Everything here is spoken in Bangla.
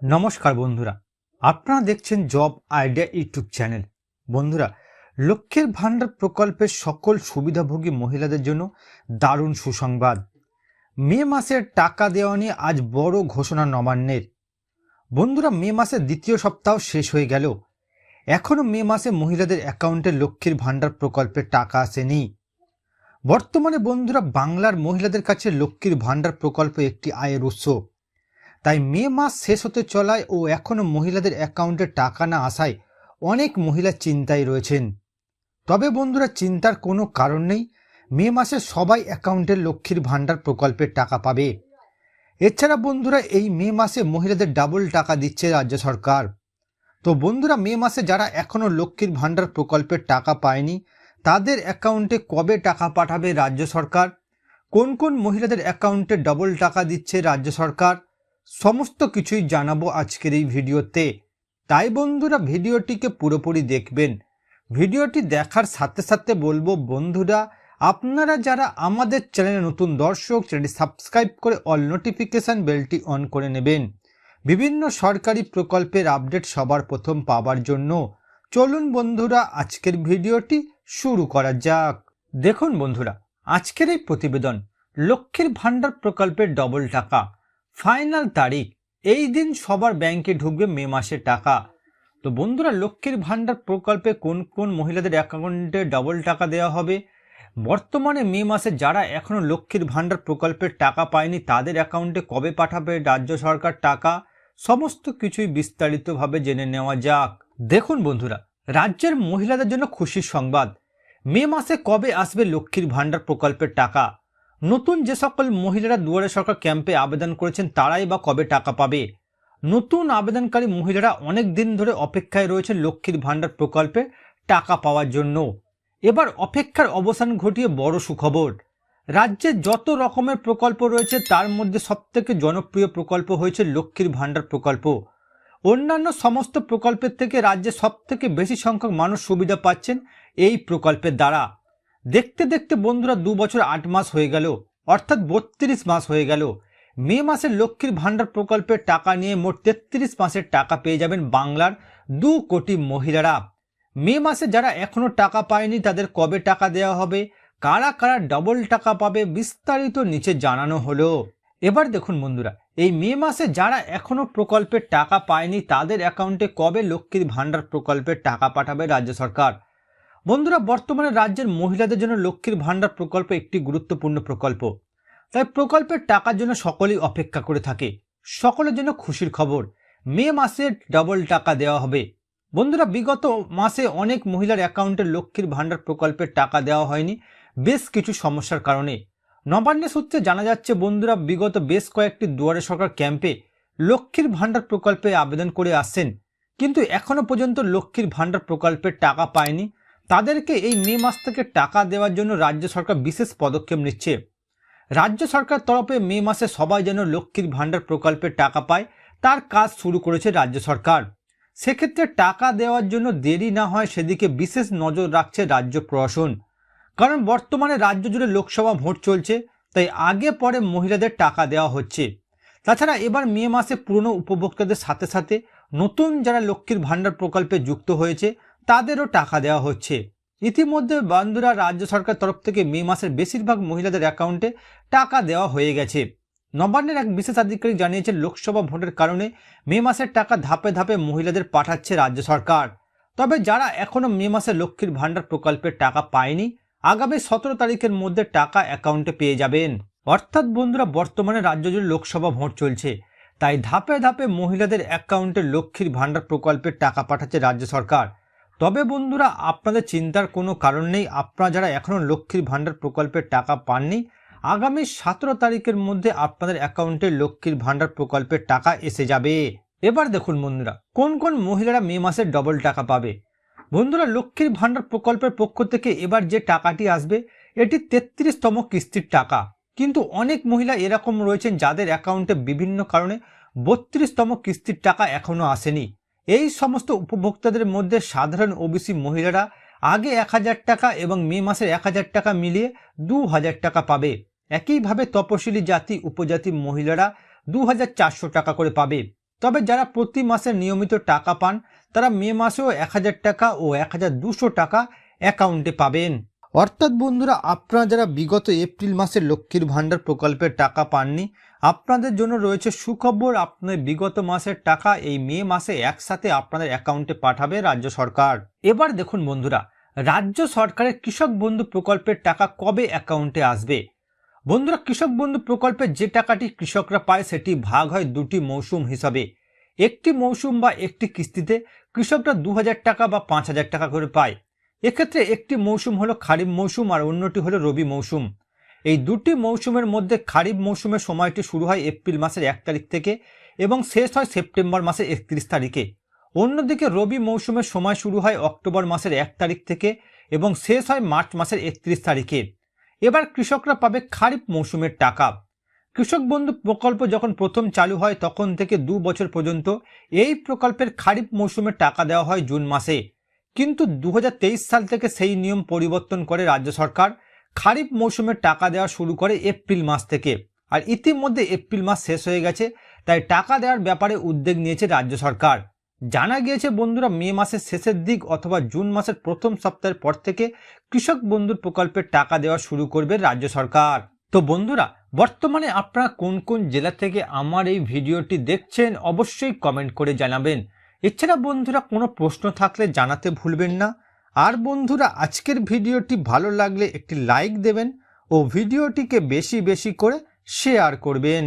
নমস্কার বন্ধুরা, আপনারা দেখছেন জব আইডিয়া ইউটিউব চ্যানেল। বন্ধুরা, লক্ষ্মীর ভাণ্ডার প্রকল্পের সকল সুবিধাভোগী মহিলাদের জন্য দারুণ সুসংবাদ। মে মাসের টাকা দেওয়া নিয়ে আজ বড় ঘোষণা নবান্নের। বন্ধুরা, মে মাসের দ্বিতীয় সপ্তাহ শেষ হয়ে গেল, এখনও মে মাসে মহিলাদের অ্যাকাউন্টে লক্ষ্মীর ভাণ্ডার প্রকল্পের টাকা আসেনি। বর্তমানে বন্ধুরা, বাংলার মহিলাদের কাছে লক্ষ্মীর ভাণ্ডার প্রকল্প একটি আয়ের উৎস। তাই মে মাস শেষ হতে চলায় ও এখনও মহিলাদের অ্যাকাউন্টে টাকা না আসায় অনেক মহিলা চিন্তায় রয়েছেন। তবে বন্ধুরা, চিন্তার কোনো কারণ নেই, মে মাসে সবাই অ্যাকাউন্টে লক্ষ্মীর ভাণ্ডার প্রকল্পের টাকা পাবে। এছাড়া বন্ধুরা, এই মে মাসে মহিলাদের ডাবল টাকা দিচ্ছে রাজ্য সরকার। তো বন্ধুরা, মে মাসে যারা এখনও লক্ষ্মীর ভাণ্ডার প্রকল্পের টাকা পায়নি তাদের অ্যাকাউন্টে কবে টাকা পাঠাবে রাজ্য সরকার, কোন কোন মহিলাদের অ্যাকাউন্টে ডাবল টাকা দিচ্ছে রাজ্য সরকার, সমস্ত কিছুই জানাবো আজকের এই ভিডিওতে। তাই বন্ধুরা, ভিডিওটিকে পুরোপুরি দেখবেন। ভিডিওটি দেখার সাথে সাথে বলবো বন্ধুরা, আপনারা যারা আমাদের চ্যানেলে নতুন দর্শক, চ্যানেলটি সাবস্ক্রাইব করে অল নোটিফিকেশান বেলটি অন করে নেবেন বিভিন্ন সরকারি প্রকল্পের আপডেট সবার প্রথম পাওয়ার জন্য। চলুন বন্ধুরা, আজকের ভিডিওটি শুরু করা যাক। দেখুন বন্ধুরা, আজকের এই প্রতিবেদন লক্ষ্মীর ভাণ্ডার প্রকল্পের ডবল টাকা ফাইনাল তারিখ, এই দিন সবার ব্যাংকে ঢুকবে মে মাসের টাকা। তো বন্ধুরা, লক্ষ্মীর ভাণ্ডার প্রকল্পে কোন কোন মহিলাদের অ্যাকাউন্টে ডবল টাকা দেওয়া হবে, বর্তমানে মে মাসে যারা এখনও লক্ষ্মীর ভাণ্ডার প্রকল্পের টাকা পায়নি তাদের অ্যাকাউন্টে কবে পাঠাবে রাজ্য সরকার টাকা, সমস্ত কিছুই বিস্তারিতভাবে জেনে নেওয়া যাক। দেখুন বন্ধুরা, রাজ্যের মহিলাদের জন্য খুশির সংবাদ। মে মাসে কবে আসবে লক্ষ্মীর ভাণ্ডার প্রকল্পের টাকা, নতুন যে সকল মহিলারা দুয়ারে সরকার ক্যাম্পে আবেদন করেছেন তারাই বা কবে টাকা পাবে। নতুন আবেদনকারী মহিলারা অনেক দিন ধরে অপেক্ষায় রয়েছে লক্ষ্মীর ভাণ্ডার প্রকল্পে টাকা পাওয়ার জন্য। এবার অপেক্ষার অবসান ঘটিয়ে বড় সুখবর, রাজ্যে যত রকমের প্রকল্প রয়েছে তার মধ্যে সবথেকে জনপ্রিয় প্রকল্প হয়েছে লক্ষ্মীর ভাণ্ডার প্রকল্প। অন্যান্য সমস্ত প্রকল্পের থেকে রাজ্যে সবথেকে বেশি সংখ্যক মানুষ সুবিধা পাচ্ছেন এই প্রকল্পের দ্বারা। দেখতে দেখতে বন্ধুরা 2 বছর 8 মাস হয়ে গেল, অর্থাৎ 32 মাস হয়ে গেল। মে মাসে লক্ষ্মীর ভাণ্ডার প্রকল্পের টাকা নিয়ে মোট 33 মাসের টাকা পেয়ে যাবেন বাংলার 2 কোটি মহিলারা। মে মাসে যারা এখনো টাকা পায়নি তাদের কবে টাকা দেওয়া হবে, কারা কারা ডবল টাকা পাবে, বিস্তারিত নিচে জানানো হলো। এবার দেখুন বন্ধুরা, এই মে মাসে যারা এখনো প্রকল্পের টাকা পায়নি তাদের অ্যাকাউন্টে কবে লক্ষ্মীর ভাণ্ডার প্রকল্পের টাকা পাঠাবে রাজ্য সরকার। বন্ধুরা, বর্তমানে রাজ্যের মহিলাদের জন্য লক্ষ্মীর ভাণ্ডার প্রকল্প একটি গুরুত্বপূর্ণ প্রকল্প, তাই প্রকল্পের টাকার জন্য সকলেই অপেক্ষা করে থাকে। সকলের জন্য খুশির খবর, মে মাসে ডাবল টাকা দেওয়া হবে। বন্ধুরা, বিগত মাসে অনেক মহিলার অ্যাকাউন্টে লক্ষ্মীর ভাণ্ডার প্রকল্পের টাকা দেওয়া হয়নি বেশ কিছু সমস্যার কারণে। নবান্নের সূত্রে জানা যাচ্ছে বন্ধুরা, বিগত বেশ কয়েকটি দুয়ারে সরকার ক্যাম্পে লক্ষ্মীর ভাণ্ডার প্রকল্পে আবেদন করে আসছেন, কিন্তু এখনো পর্যন্ত লক্ষ্মীর ভাণ্ডার প্রকল্পের টাকা পায়নি। তাদেরকে এই মে মাস থেকে টাকা দেওয়ার জন্য রাজ্য সরকার বিশেষ পদক্ষেপ নিচ্ছে। রাজ্য সরকার তরফে মে মাসে সবাই যেন লক্ষ্মীর ভাণ্ডার প্রকল্পের টাকা পায় তার কাজ শুরু করেছে রাজ্য সরকার। সেক্ষেত্রে টাকা দেওয়ার জন্য দেরি না হয় সেদিকে বিশেষ নজর রাখছে রাজ্য প্রশাসন, কারণ বর্তমানে রাজ্য জুড়ে লোকসভা ভোট চলছে, তাই আগে পরে মহিলাদের টাকা দেওয়া হচ্ছে। তাছাড়া এবার মে মাসে পুরনো উপভোক্তাদের সাথে সাথে নতুন যারা লক্ষ্মীর ভাণ্ডার প্রকল্পে যুক্ত হয়েছে তাদেরও টাকা দেওয়া হচ্ছে। ইতিমধ্যে বন্ধুরা, রাজ্য সরকার তরফ থেকে মে মাসের বেশিরভাগ মহিলাদের অ্যাকাউন্টে টাকা দেওয়া হয়ে গেছে। নবান্নের এক বিশেষ আধিকারিক জানিয়েছেন, লোকসভা ভোটের কারণে মে মাসের টাকা ধাপে ধাপে মহিলাদের পাঠাচ্ছে রাজ্য সরকার। তবে যারা এখনো মে মাসে লক্ষ্মীর ভাণ্ডার প্রকল্পের টাকা পায়নি, আগামী 17 তারিখের মধ্যে টাকা অ্যাকাউন্টে পেয়ে যাবেন। অর্থাৎ বন্ধুরা, বর্তমানে রাজ্য জুড়ে লোকসভা ভোট চলছে, তাই ধাপে ধাপে মহিলাদের অ্যাকাউন্টে লক্ষ্মীর ভাণ্ডার প্রকল্পের টাকা পাঠাচ্ছে রাজ্য সরকার। তবে বন্ধুরা, আপনাদের চিন্তার কোনো কারণ নেই, আপনারা যারা এখনও লক্ষ্মীর ভাণ্ডার প্রকল্পের টাকা পাননি, আগামী 17 তারিখের মধ্যে আপনাদের অ্যাকাউন্টে লক্ষ্মীর ভাণ্ডার প্রকল্পের টাকা এসে যাবে। এবার দেখুন বন্ধুরা, কোন কোন মহিলারা মে মাসে ডবল টাকা পাবে। বন্ধুরা, লক্ষ্মীর ভাণ্ডার প্রকল্পের পক্ষ থেকে এবার যে টাকাটি আসবে এটি 33তম কিস্তির টাকা, কিন্তু অনেক মহিলা এরকম রয়েছেন যাদের অ্যাকাউন্টে বিভিন্ন কারণে 32তম কিস্তির টাকা এখনও আসেনি। এই সমস্ত উপভোক্তাদের মধ্যে সাধারণ ওবিসি মহিলারা আগে 1000 টাকা এবং মে মাসের 1000 টাকা মিলিয়ে 2000 টাকা পাবে। একইভাবে তপশিলি জাতি উপজাতি মহিলারা 2400 টাকা করে পাবে। তবে যারা প্রতি মাসে নিয়মিত টাকা পান তারা মে মাসেও 1000 টাকা ও 1200 টাকা অ্যাকাউন্টে পাবেন। অর্থাৎ বন্ধুরা, আপনারা যারা বিগত এপ্রিল মাসে লক্ষ্মীর ভাণ্ডার প্রকল্পের টাকা পাননি, আপনাদের জন্য রয়েছে সুখবর। আপনাদের বিগত মাসের টাকা এই মে মাসে একসাথে আপনাদের অ্যাকাউন্টে পাঠাবে রাজ্য সরকার। এবার দেখুন বন্ধুরা, রাজ্য সরকারের কৃষক বন্ধু প্রকল্পের টাকা কবে অ্যাকাউন্টে আসবে। বন্ধুরা, কৃষক বন্ধু প্রকল্পে যে টাকাটি কৃষকরা পায় সেটি ভাগ হয় দুটি মৌসুম হিসাবে। একটি মৌসুম বা একটি কিস্তিতে কৃষকরা 2000 টাকা বা 5000 টাকা করে পায়। এক্ষেত্রে একটি মৌসুম হলো খারিফ মৌসুম আর অন্যটি হলো রবি মৌসুম। এই দুটি মৌসুমের মধ্যে খারিফ মৌসুমের সময়টি শুরু হয় এপ্রিল মাসের 1 তারিখ থেকে এবং শেষ হয় সেপ্টেম্বর মাসের 31 তারিখে। অন্যদিকে রবি মৌসুমের সময় শুরু হয় অক্টোবর মাসের 1 তারিখ থেকে এবং শেষ হয় মার্চ মাসের 31 তারিখে। এবার কৃষকরা পাবে খারিফ মৌসুমের টাকা। কৃষক বন্ধু প্রকল্প যখন প্রথম চালু হয় তখন থেকে 2 বছর পর্যন্ত এই প্রকল্পের খারিফ মৌসুমের টাকা দেওয়া হয় জুন মাসে। কিন্তু 2023 সাল থেকে সেই নিয়ম পরিবর্তন করে রাজ্য সরকার খারিফ মৌসুমের টাকা দেওয়া শুরু করে এপ্রিল মাস থেকে। আর ইতিমধ্যে এপ্রিল মাস শেষ হয়ে গেছে, তাই টাকা দেওয়ার ব্যাপারে উদ্যোগ নিয়েছে রাজ্য সরকার। জানা গিয়েছে বন্ধুরা, মে মাসের শেষের দিক অথবা জুন মাসের প্রথম সপ্তাহের পর থেকে কৃষক বন্ধুর প্রকল্পের টাকা দেওয়া শুরু করবে রাজ্য সরকার। তো বন্ধুরা, বর্তমানে আপনারা কোন কোন জেলা থেকে আমার এই ভিডিওটি দেখছেন অবশ্যই কমেন্ট করে জানাবেন। এছাড়া বন্ধুরা, কোনো প্রশ্ন থাকলে জানাতে ভুলবেন না। আর বন্ধুরা, আজকের ভিডিওটি ভালো লাগলে একটি লাইক দেবেন ও ভিডিওটিকে বেশি বেশি করে শেয়ার করবেন।